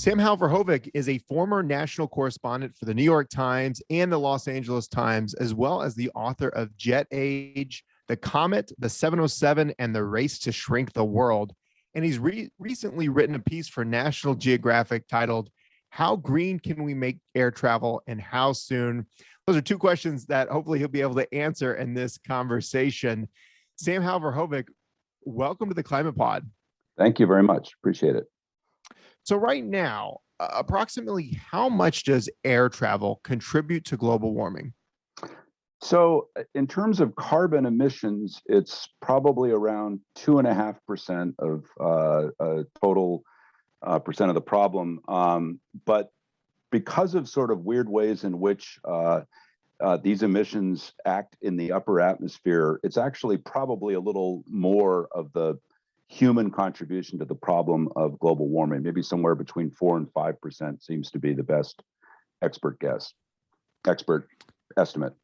Sam Howe Verhovek is a former national correspondent for the New York Times and the Los Angeles Times, as well as the author of Jet Age, The Comet, The 707, and The Race to Shrink the World. And he's recently written a piece for National Geographic titled, How Green Can We Make Air Travel and How Soon? Those are two questions that hopefully he'll be able to answer in this conversation. Sam Howe Verhovek, welcome to the Climate Pod. Thank you very much. Appreciate it. So right now, approximately how much does air travel contribute to global warming? So in terms of carbon emissions, it's probably around 2.5% of total percent of the problem. But because of sort of weird ways in which these emissions act in the upper atmosphere, it's actually probably a little more of the human contribution to the problem of global warming. Maybe somewhere between 4 and 5% seems to be the best expert estimate.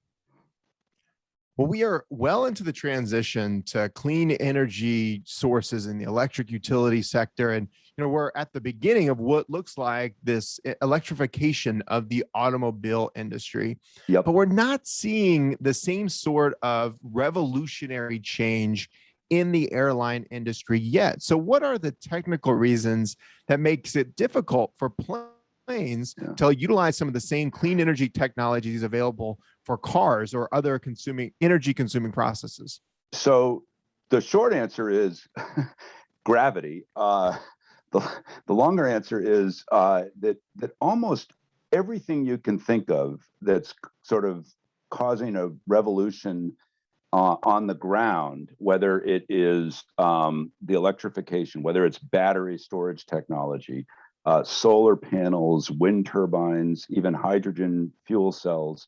Well, we are well into the transition to clean energy sources in the electric utility sector. And, we're at the beginning of what looks like this electrification of the automobile industry. Yep. But we're not seeing the same sort of revolutionary change in the airline industry yet. So what are the technical reasons that makes it difficult for planes to utilize some of the same clean energy technologies available for cars or other energy consuming processes? So the short answer is gravity. The longer answer is that almost everything you can think of that's sort of causing a revolution on the ground, whether it is the electrification, whether it's battery storage technology, solar panels, wind turbines, even hydrogen fuel cells,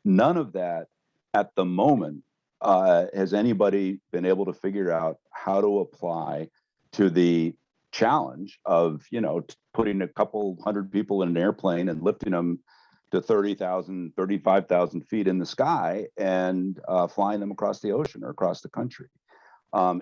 none of that at the moment has anybody been able to figure out how to apply to the challenge of, putting a couple hundred people in an airplane and lifting them to 30,000, 35,000 feet in the sky and flying them across the ocean or across the country.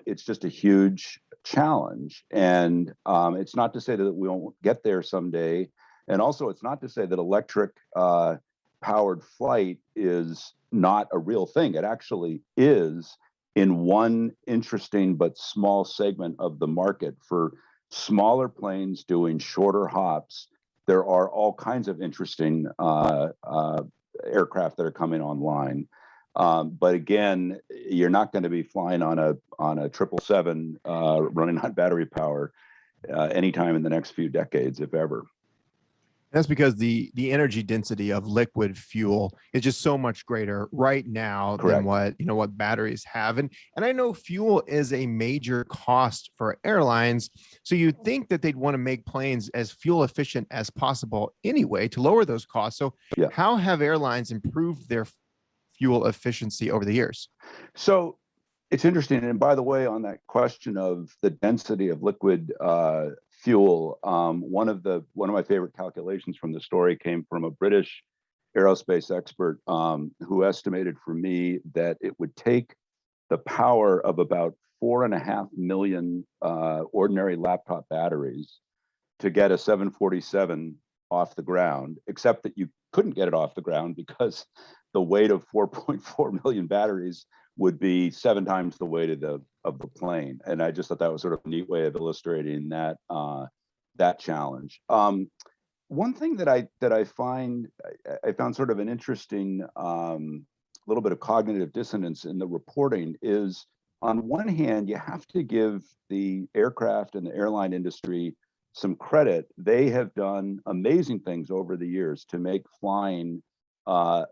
It's just a huge challenge. And it's not to say that we won't get there someday. And also, it's not to say that electric powered flight is not a real thing. It actually is in one interesting but small segment of the market. For smaller planes doing shorter hops, there are all kinds of interesting aircraft that are coming online. But again, you're not going to be flying on a 777 running on battery power anytime in the next few decades, if ever. That's because the energy density of liquid fuel is just so much greater right now than what batteries have. And I know fuel is a major cost for airlines. So you'd think that they'd want to make planes as fuel efficient as possible anyway to lower those costs. So how have airlines improved their fuel efficiency over the years? So it's interesting. And by the way, on that question of the density of liquid fuel, one of my favorite calculations from the story came from a British aerospace expert who estimated for me that it would take the power of about 4.5 million ordinary laptop batteries to get a 747 off the ground, except that you couldn't get it off the ground because the weight of 4.4 million batteries would be 7 times the weight of the plane. And I just thought that was sort of a neat way of illustrating that challenge. One thing that I found sort of an interesting little bit of cognitive dissonance in the reporting is, on one hand, you have to give the aircraft and the airline industry some credit. They have done amazing things over the years to make flying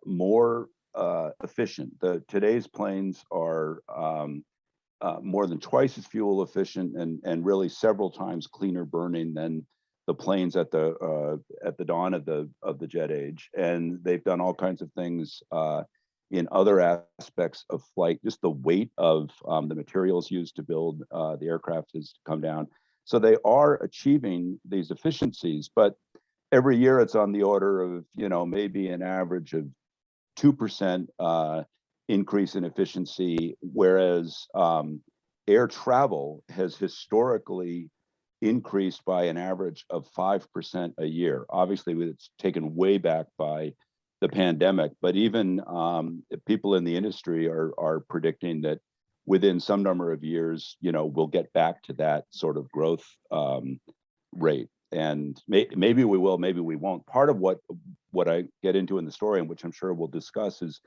more efficient. Today's planes are more than twice as fuel efficient and really several times cleaner burning than the planes at the dawn of the jet age. And they've done all kinds of things in other aspects of flight. Just the weight of the materials used to build the aircraft has come down. So they are achieving these efficiencies, but every year it's on the order of, maybe an average of 2% increase in efficiency, whereas air travel has historically increased by an average of 5% a year. Obviously, it's taken way back by the pandemic, but even people in the industry are predicting that within some number of years, we'll get back to that sort of growth rate. And maybe we will, maybe we won't. Part of what I get into in the story, and which I'm sure we'll discuss, is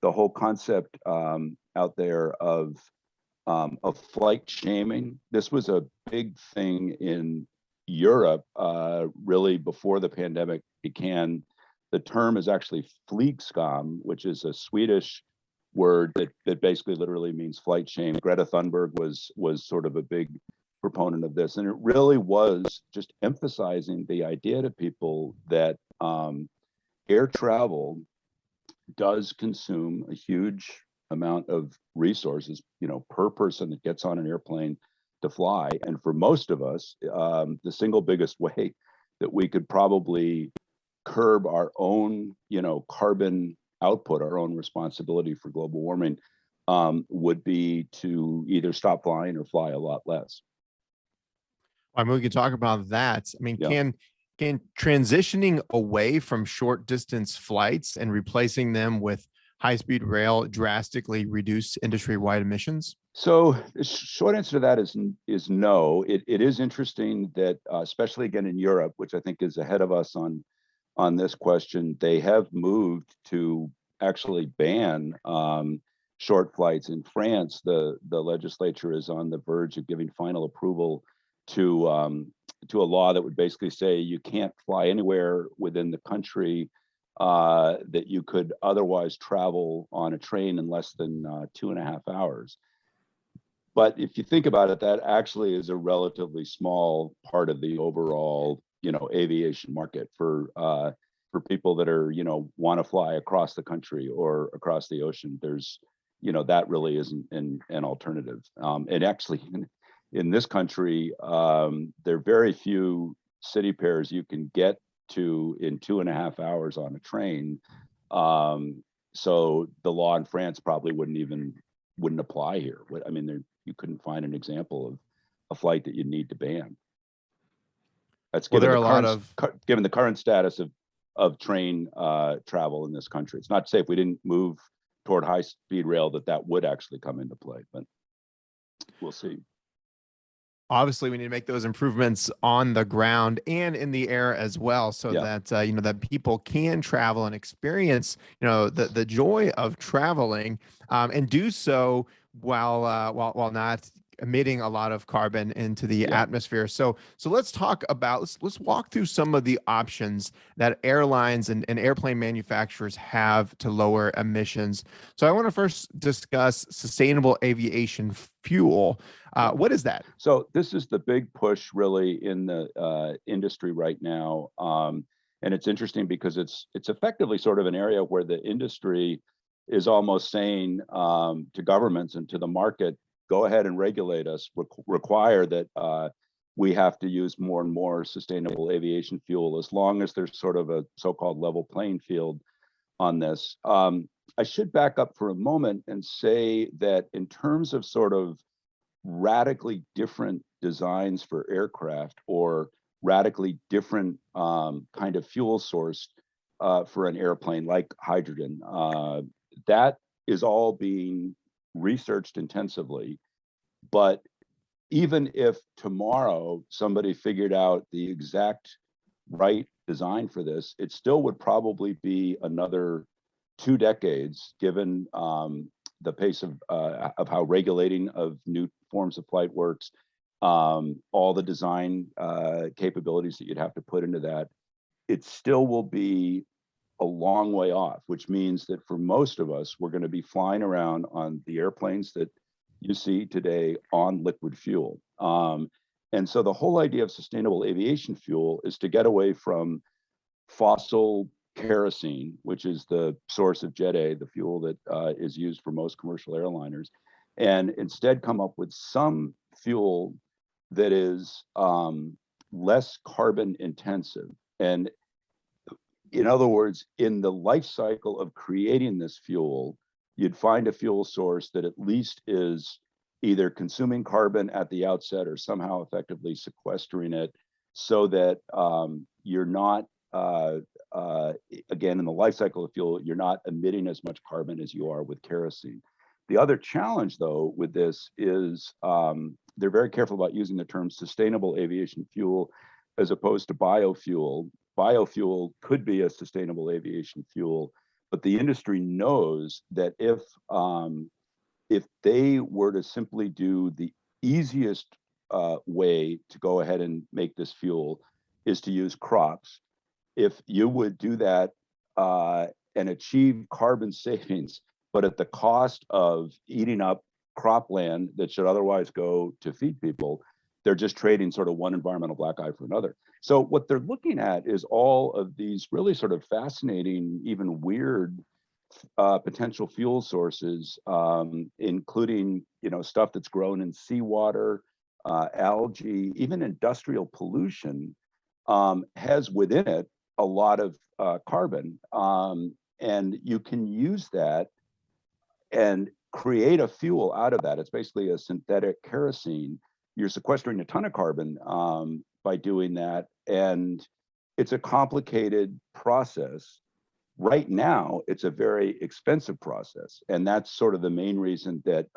the whole concept out there of flight shaming. This was a big thing in Europe, really before the pandemic began. The term is actually flygskam, which is a Swedish word that basically literally means flight shame. Greta Thunberg was sort of a big proponent of this, and it really was just emphasizing the idea to people that air travel does consume a huge amount of resources, per person that gets on an airplane to fly. And for most of us, the single biggest way that we could probably curb our own, carbon output, our own responsibility for global warming, would be to either stop flying or fly a lot less. I mean, we could talk about that. I mean, Yeah. can transitioning away from short distance flights and replacing them with high-speed rail drastically reduce industry-wide emissions? So the short answer to that is no. It is interesting that, especially again in Europe, which I think is ahead of us on this question, they have moved to actually ban short flights. In France, the legislature is on the verge of giving final approval to a law that would basically say you can't fly anywhere within the country that you could otherwise travel on a train in less than 2.5 hours. But if you think about it, that actually is a relatively small part of the overall, aviation market for people that are, want to fly across the country or across the ocean. There's, that really isn't an alternative. And actually, in this country, there are very few city pairs you can get to in 2.5 hours on a train. So the law in France probably wouldn't apply here. I mean, you couldn't find an example of a flight that you need to ban. That's given given the current status of train travel in this country. It's not to say if we didn't move toward high speed rail that would actually come into play, but we'll see. Obviously, we need to make those improvements on the ground and in the air as well, so that that people can travel and experience the joy of traveling, and do so while not emitting a lot of carbon into the atmosphere. So let's talk about let's walk through some of the options that airlines and airplane manufacturers have to lower emissions. So I want to first discuss sustainable aviation fuel. What is that? So this is the big push really in the industry right now. And it's interesting because it's effectively sort of an area where the industry is almost saying to governments and to the market, go ahead and regulate us, require that we have to use more and more sustainable aviation fuel, as long as there's sort of a so-called level playing field on this. I should back up for a moment and say that in terms of sort of radically different designs for aircraft or radically different kind of fuel source for an airplane like hydrogen, that is all being researched intensively. But even if tomorrow somebody figured out the exact right design for this, it still would probably be another 2 decades, given the pace of how regulating of new forms of flight works, all the design capabilities that you'd have to put into that. It still will be a long way off, which means that for most of us, we're going to be flying around on the airplanes that you see today on liquid fuel. And so the whole idea of sustainable aviation fuel is to get away from fossil kerosene, which is the source of Jet A, the fuel that is used for most commercial airliners, and instead come up with some fuel that is less carbon intensive. And in other words, in the life cycle of creating this fuel, you'd find a fuel source that at least is either consuming carbon at the outset or somehow effectively sequestering it so that you're not, again, in the life cycle of fuel, you're not emitting as much carbon as you are with kerosene. The other challenge, though, with this is they're very careful about using the term sustainable aviation fuel as opposed to biofuel. Biofuel could be a sustainable aviation fuel, but the industry knows that if they were to simply do the easiest way to go ahead and make this fuel is to use crops, if you would do that and achieve carbon savings, but at the cost of eating up cropland that should otherwise go to feed people, they're just trading sort of one environmental black eye for another. So what they're looking at is all of these really sort of fascinating, even weird potential fuel sources, including stuff that's grown in seawater, algae, even industrial pollution has within it a lot of carbon, and you can use that and create a fuel out of that. It's basically a synthetic kerosene. You're sequestering a ton of carbon by doing that, and it's a complicated process. Right now, it's a very expensive process, and that's sort of the main reason that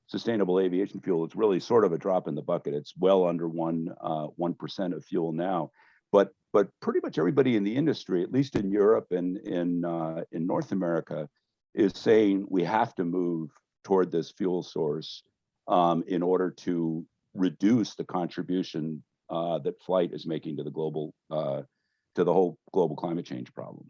sustainable aviation fuel is really sort of a drop in the bucket. It's well under 1% of fuel now, but pretty much everybody in the industry, at least in Europe and in North America, is saying we have to move toward this fuel source in order to reduce the contribution that flight is making to the whole global climate change problem.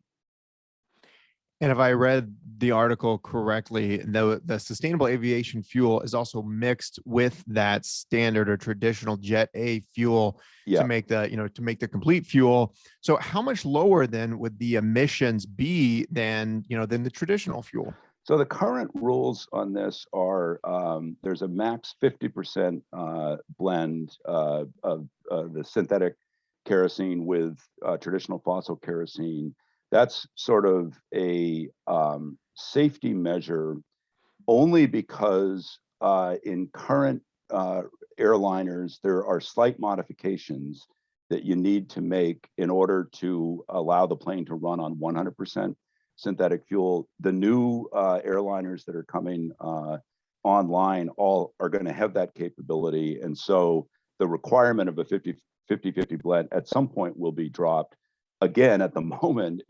And if I read the article correctly, the sustainable aviation fuel is also mixed with that standard or traditional Jet A fuel to make the complete fuel. So how much lower then would the emissions be than the traditional fuel? So the current rules on this are there's a max 50% blend of the synthetic kerosene with traditional fossil kerosene. That's sort of a safety measure only because in current airliners, there are slight modifications that you need to make in order to allow the plane to run on 100% synthetic fuel. The new airliners that are coming online all are going to have that capability. And so the requirement of a 50-50 blend at some point will be dropped. Again, at the moment,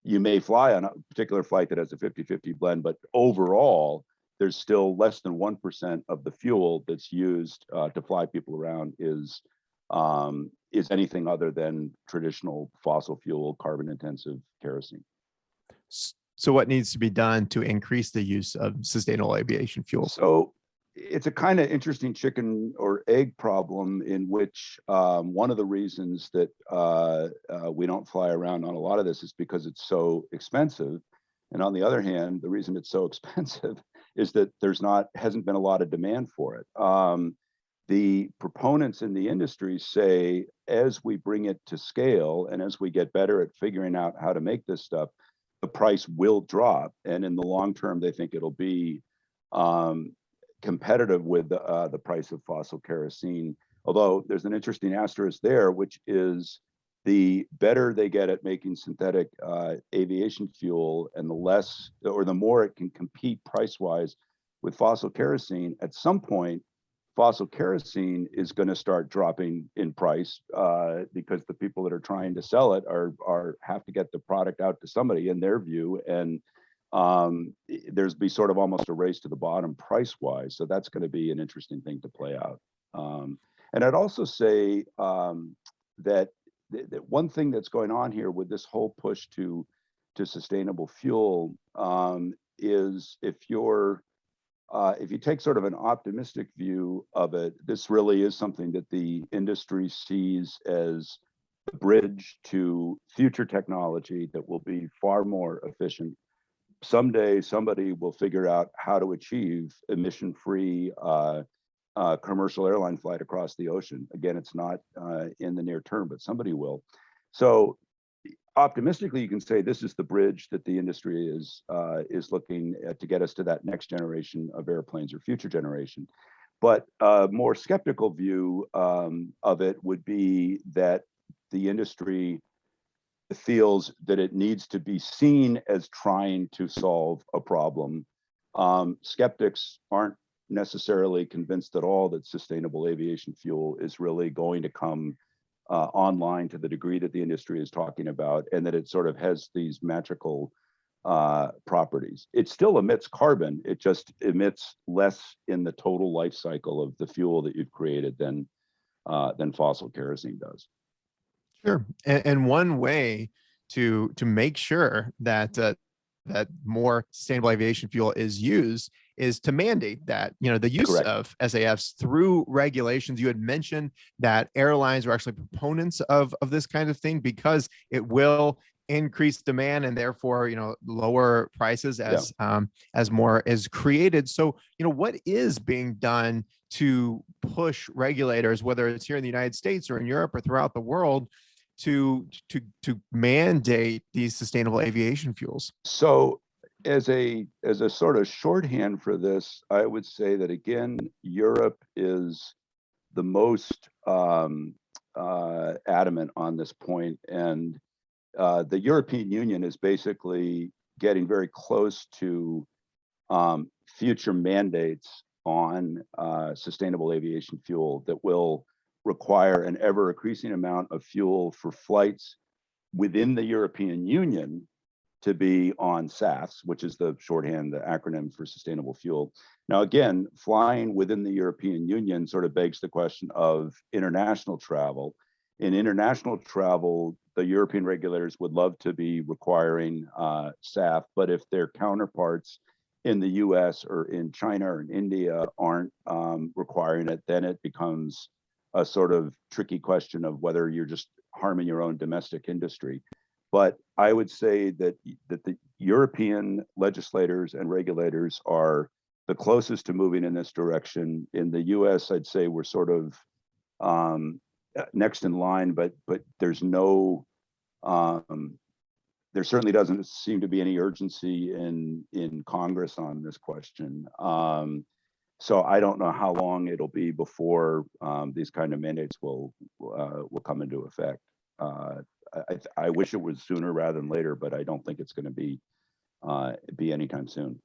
you may fly on a particular flight that has a 50-50 blend, but overall, there's still less than 1% of the fuel that's used to fly people around is anything other than traditional fossil fuel, carbon-intensive kerosene. So what needs to be done to increase the use of sustainable aviation fuel? So it's a kind of interesting chicken or egg problem in which one of the reasons that we don't fly around on a lot of this is because it's so expensive. And on the other hand, the reason it's so expensive is that hasn't been a lot of demand for it. The proponents in the industry say, as we bring it to scale and as we get better at figuring out how to make this stuff, the price will drop. And in the long term, they think it'll be competitive with the price of fossil kerosene. Although there's an interesting asterisk there, which is the better they get at making synthetic aviation fuel and the more it can compete price-wise with fossil kerosene, at some point, fossil kerosene is going to start dropping in price because the people that are trying to sell it have to get the product out to somebody in their view, and there's be sort of almost a race to the bottom price-wise. So that's going to be an interesting thing to play out. And I'd also say that one thing that's going on here with this whole push to sustainable fuel is if you take sort of an optimistic view of it, this really is something that the industry sees as the bridge to future technology that will be far more efficient. Someday, somebody will figure out how to achieve emission-free commercial airline flight across the ocean. Again, it's not in the near term, but somebody will. So optimistically, you can say this is the bridge that the industry is looking at to get us to that next generation of airplanes or future generation. But a more skeptical view of it would be that the industry feels that it needs to be seen as trying to solve a problem. Skeptics aren't necessarily convinced at all that sustainable aviation fuel is really going to come online to the degree that the industry is talking about, and that it sort of has these magical properties. It still emits carbon, it just emits less in the total life cycle of the fuel that you've created than fossil kerosene does. Sure. And one way to make sure that that more sustainable aviation fuel is used is to mandate that, the use Correct. of SAFs through regulations. You had mentioned that airlines are actually proponents of this kind of thing because it will increase demand and therefore, lower prices as more is created. So, what is being done to push regulators, whether it's here in the United States or in Europe or throughout the world, to mandate these sustainable aviation fuels? So as a sort of shorthand for this, I would say that again, Europe is the most adamant on this point, and the European Union is basically getting very close to future mandates on sustainable aviation fuel that will require an ever increasing amount of fuel for flights within the European Union to be on SAFs, which is the shorthand, the acronym for sustainable fuel. Now, again, flying within the European Union sort of begs the question of international travel. In international travel, the European regulators would love to be requiring SAF, but if their counterparts in the US or in China or in India aren't requiring it, then it becomes a sort of tricky question of whether you're just harming your own domestic industry. But I would say that the European legislators and regulators are the closest to moving in this direction. In the US, I'd say we're sort of next in line, but there's no, there certainly doesn't seem to be any urgency in Congress on this question. So I don't know how long it'll be before these kind of mandates will come into effect. I wish it was sooner rather than later, but I don't think it's going to be anytime soon.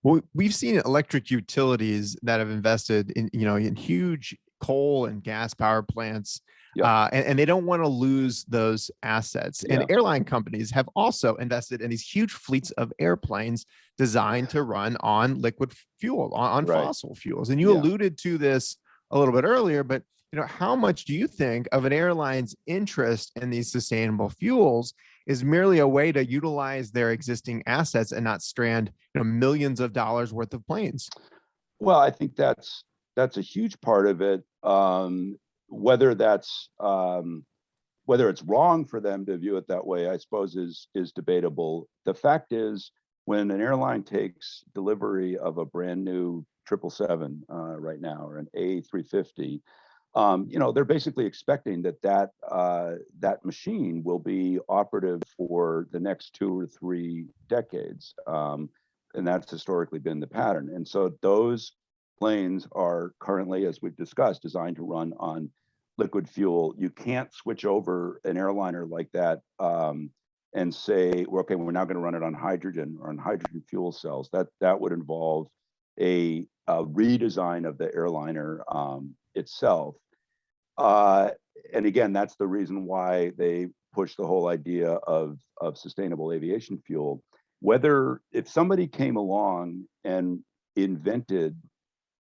Well, we've seen electric utilities that have invested in huge coal and gas power plants, and they don't want to lose those assets. And airline companies have also invested in these huge fleets of airplanes designed to run on liquid fuel, on fossil fuels. And you alluded to this a little bit earlier, but how much do you think of an airline's interest in these sustainable fuels is merely a way to utilize their existing assets and not strand millions of dollars worth of planes? Well, I think that's a huge part of it. Whether it's wrong for them to view it that way, I suppose is debatable. The fact is, when an airline takes delivery of a brand new 777 right now, or an A350, they're basically expecting that machine will be operative for the next 2 or 3 decades, and that's historically been the pattern. And so those planes are currently, as we've discussed, designed to run on liquid fuel. You can't switch over an airliner like that and say, well, okay, we're now going to run it on hydrogen or on hydrogen fuel cells. That would involve a redesign of the airliner itself. And again, that's the reason why they push the whole idea of sustainable aviation fuel. Whether if somebody came along and invented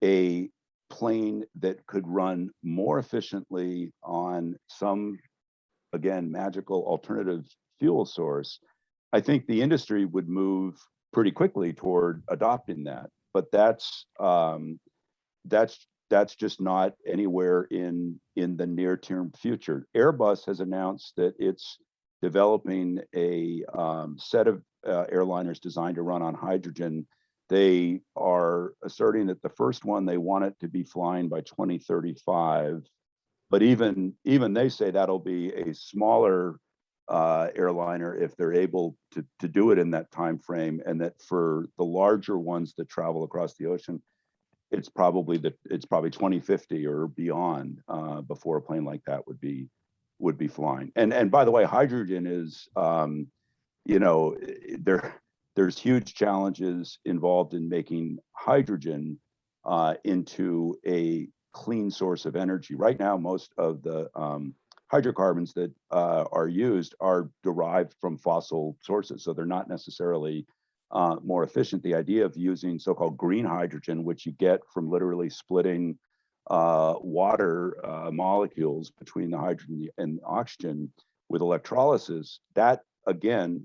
a plane that could run more efficiently on some, again, magical alternative fuel source, I think the industry would move pretty quickly toward adopting that. But that's just not anywhere in the near-term future. Airbus has announced that it's developing a set of airliners designed to run on hydrogen. They are asserting that the first one, they want it to be flying by 2035, but even they say that'll be a smaller airliner if they're able to do it in that time frame, and that for the larger ones that travel across the ocean, it's probably 2050 or beyond before a plane like that would be flying. And by the way, hydrogen is there's huge challenges involved in making hydrogen into a clean source of energy. Right now, most of the hydrocarbons that are used are derived from fossil sources, so they're not necessarily more efficient. The idea of using so-called green hydrogen, which you get from literally splitting water molecules between the hydrogen and oxygen with electrolysis, that again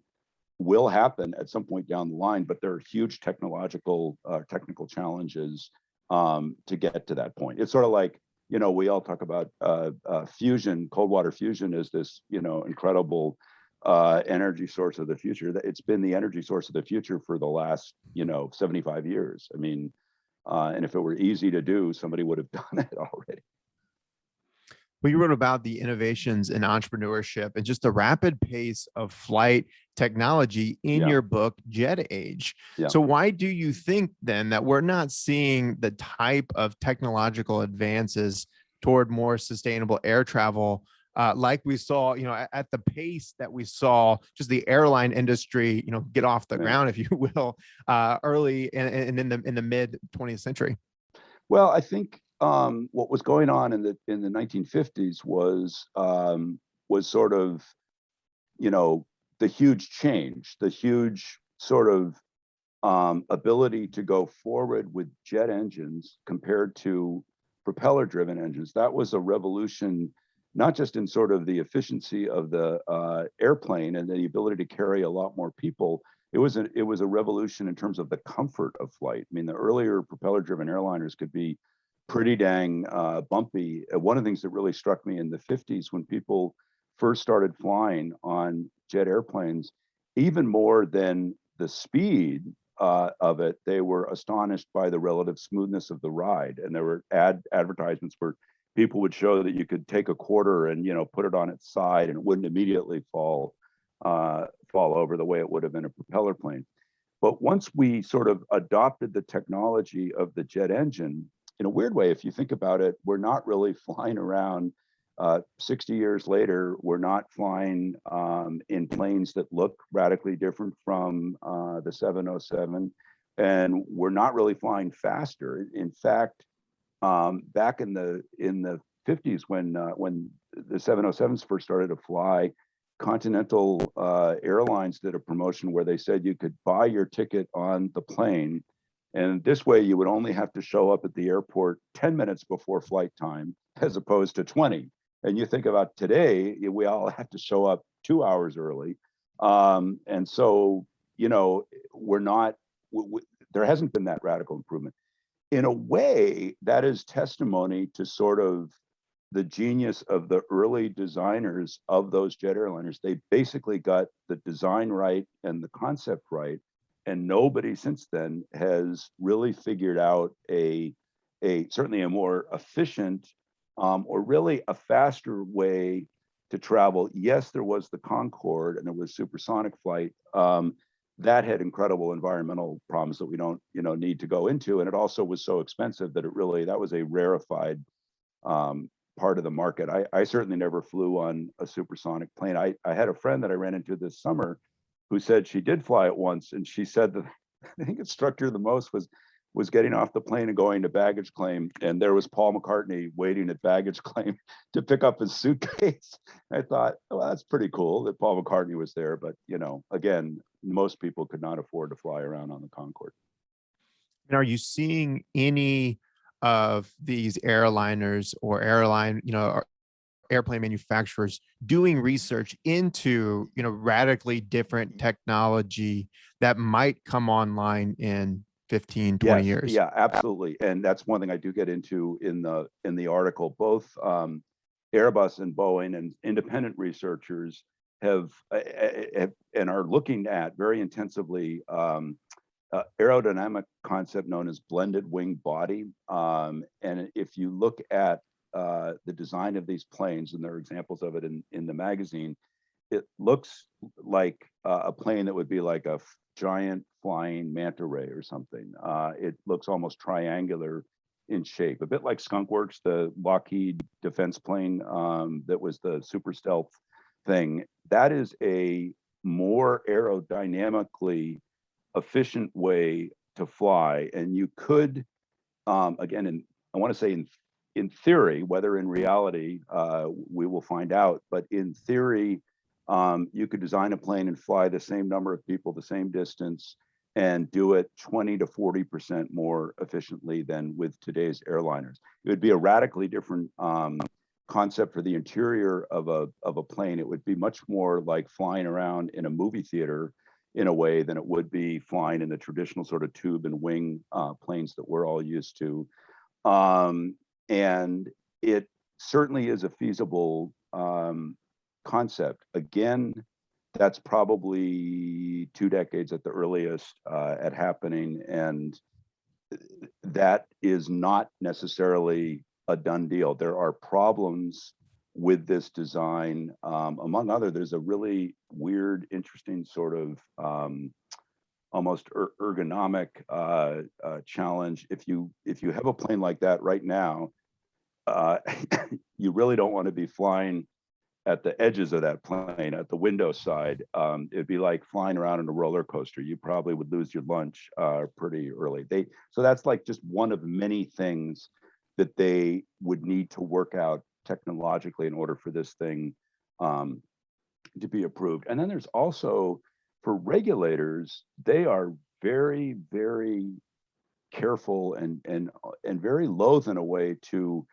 will happen at some point down the line, but there are huge technical challenges to get to that point. It's sort of like, we all talk about fusion, cold water fusion is this, incredible energy source of the future. It's been the energy source of the future for the last, 75 years. I mean, and if it were easy to do, somebody would have done it already. Well, you wrote about the innovations in entrepreneurship and just the rapid pace of flight technology in your book, Jet Age. Yeah. So why do you think then that we're not seeing the type of technological advances toward more sustainable air travel like we saw, at the pace that we saw just the airline industry, get off the ground, if you will, early and in the mid 20th century? Well, I think what was going on in the 1950s was sort of, the huge change, the huge sort of ability to go forward with jet engines compared to propeller-driven engines. That was a revolution, not just in sort of the efficiency of the airplane and the ability to carry a lot more people. It was a revolution in terms of the comfort of flight. I mean, the earlier propeller-driven airliners could be pretty dang bumpy. One of the things that really struck me in the 50s when people first started flying on jet airplanes, even more than the speed of it, they were astonished by the relative smoothness of the ride. And there were advertisements where people would show that you could take a quarter and put it on its side and it wouldn't immediately fall over the way it would have in a propeller plane. But once we sort of adopted the technology of the jet engine, in a weird way, if you think about it, we're not really flying around 60 years later. We're not flying in planes that look radically different from the 707, and we're not really flying faster. In fact, back in the 50s, when the 707s first started to fly, Continental Airlines did a promotion where they said you could buy your ticket on the plane, and this way you would only have to show up at the airport 10 minutes before flight time as opposed to 20. And you think about today, we all have to show up 2 hours early. And so, we're not, there hasn't been that radical improvement. In a way, that is testimony to sort of the genius of the early designers of those jet airliners. They basically got the design right and the concept right. And nobody since then has really figured out certainly a more efficient or really a faster way to travel. Yes, there was the Concorde and there was supersonic flight. That had incredible environmental problems that we don't, need to go into. And it also was so expensive that that was a rarefied part of the market. I certainly never flew on a supersonic plane. I had a friend that I ran into this summer who said she did fly it once, and she said that I think it struck her the most was getting off the plane and going to baggage claim, and there was Paul McCartney waiting at baggage claim to pick up his suitcase. I thought, well, that's pretty cool that Paul McCartney was there, but again, most people could not afford to fly around on the Concorde. And are you seeing any of these airliners or airplane manufacturers doing research into radically different technology that might come online in 15, 20 years? Yeah, absolutely. And that's one thing I do get into in the article. Both Airbus and Boeing and independent researchers have and are looking at very intensively aerodynamic concept known as blended wing body. And if you look at the design of these planes, and there are examples of it in the magazine, it looks like a plane that would be like a giant flying manta ray or something. It looks almost triangular in shape, a bit like Skunk Works, the Lockheed defense plane that was the super stealth thing. That is a more aerodynamically efficient way to fly, and you could, again, I want to say in theory, whether in reality we will find out, but in theory, you could design a plane and fly the same number of people, the same distance, and do it 20 to 40% more efficiently than with today's airliners. It would be a radically different concept for the interior of a plane. It would be much more like flying around in a movie theater in a way than it would be flying in the traditional sort of tube and wing planes that we're all used to. And it certainly is a feasible concept. Again, that's probably 2 decades at the earliest at happening, and that is not necessarily a done deal. There are problems with this design. Among other, there's a really weird, interesting sort of almost ergonomic challenge. If you have a plane like that right now, you really don't want to be flying at the edges of that plane, at the window side. It'd be like flying around in a roller coaster. You probably would lose your lunch pretty early. So that's like just one of many things that they would need to work out technologically in order for this thing to be approved. And then there's also, for regulators, they are very, very careful and very loath in a way to,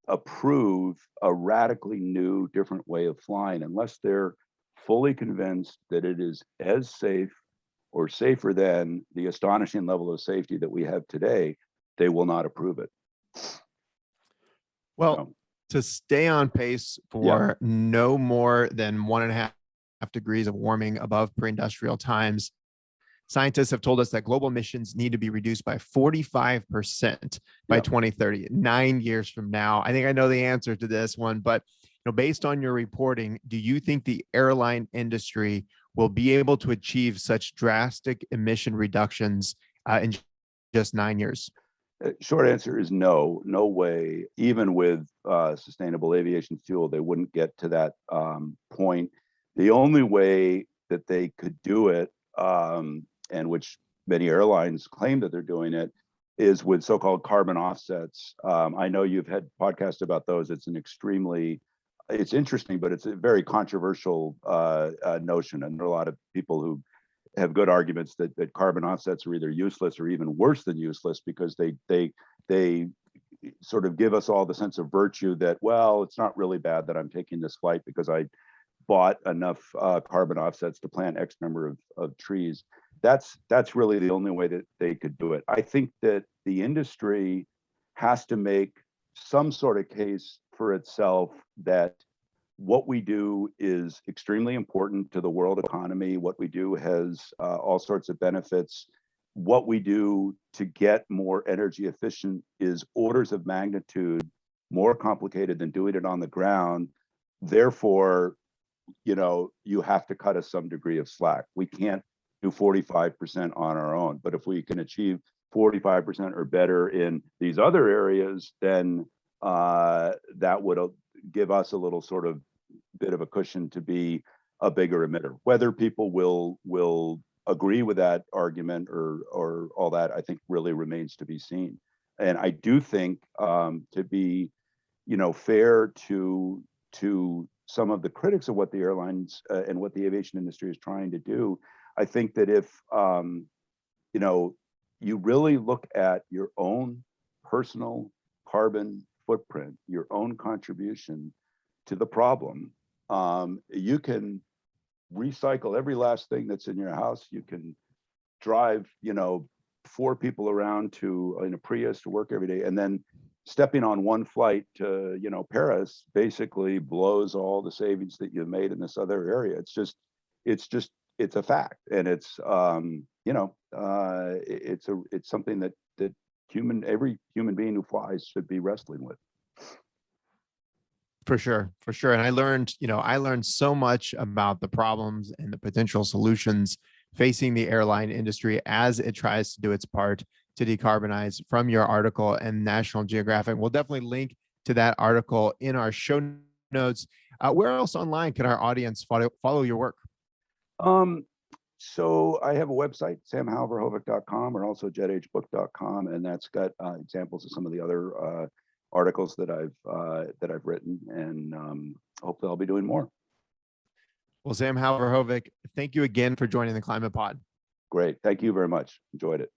approve a radically new, different way of flying unless they're fully convinced that it is as safe or safer than the astonishing level of safety that we have today. They will not approve it. Well, to stay on pace for no more than 1.5 degrees of warming above pre-industrial times, scientists have told us that global emissions need to be reduced by 45% by 2030, 9 years from now. I think I know the answer to this one, but based on your reporting, do you think the airline industry will be able to achieve such drastic emission reductions in just 9 years? Short answer is no way. Even with sustainable aviation fuel, they wouldn't get to that point. The only way that they could do it, and which many airlines claim that they're doing it, is with so-called carbon offsets. I know you've had podcasts about those. It's interesting, but it's a very controversial notion. And there are a lot of people who have good arguments that carbon offsets are either useless or even worse than useless, because they sort of give us all the sense of virtue that, well, it's not really bad that I'm taking this flight because I bought enough carbon offsets to plant X number of trees. That's really the only way that they could do it. I think that the industry has to make some sort of case for itself that what we do is extremely important to the world economy. What we do has all sorts of benefits. What we do to get more energy efficient is orders of magnitude more complicated than doing it on the ground. Therefore, you have to cut us some degree of slack. We can't do 45% on our own, but if we can achieve 45% or better in these other areas, then that would give us a little sort of bit of a cushion to be a bigger emitter. Whether people will agree with that argument or all that, I think really remains to be seen. And I do think to be, fair to some of the critics of what the airlines and what the aviation industry is trying to do, I think that if you really look at your own personal carbon footprint, your own contribution to the problem, you can recycle every last thing that's in your house. You can drive, 4 people around in a Prius to work every day, and then stepping on one flight to, Paris basically blows all the savings that you've made in this other area. It's a fact, and it's something that every human being who flies should be wrestling with. For sure, for sure. And I learned so much about the problems and the potential solutions facing the airline industry as it tries to do its part to decarbonize from your article and National Geographic. We'll definitely link to that article in our show notes. Where else online can our audience follow your work? So I have a website, samhoweverhovek.com, or also jethbook.com, and that's got examples of some of the other articles that I've written, and hopefully I'll be doing more. Well, Sam Howe Verhovek, thank you again for joining the Climate Pod. Great. Thank you very much. Enjoyed it.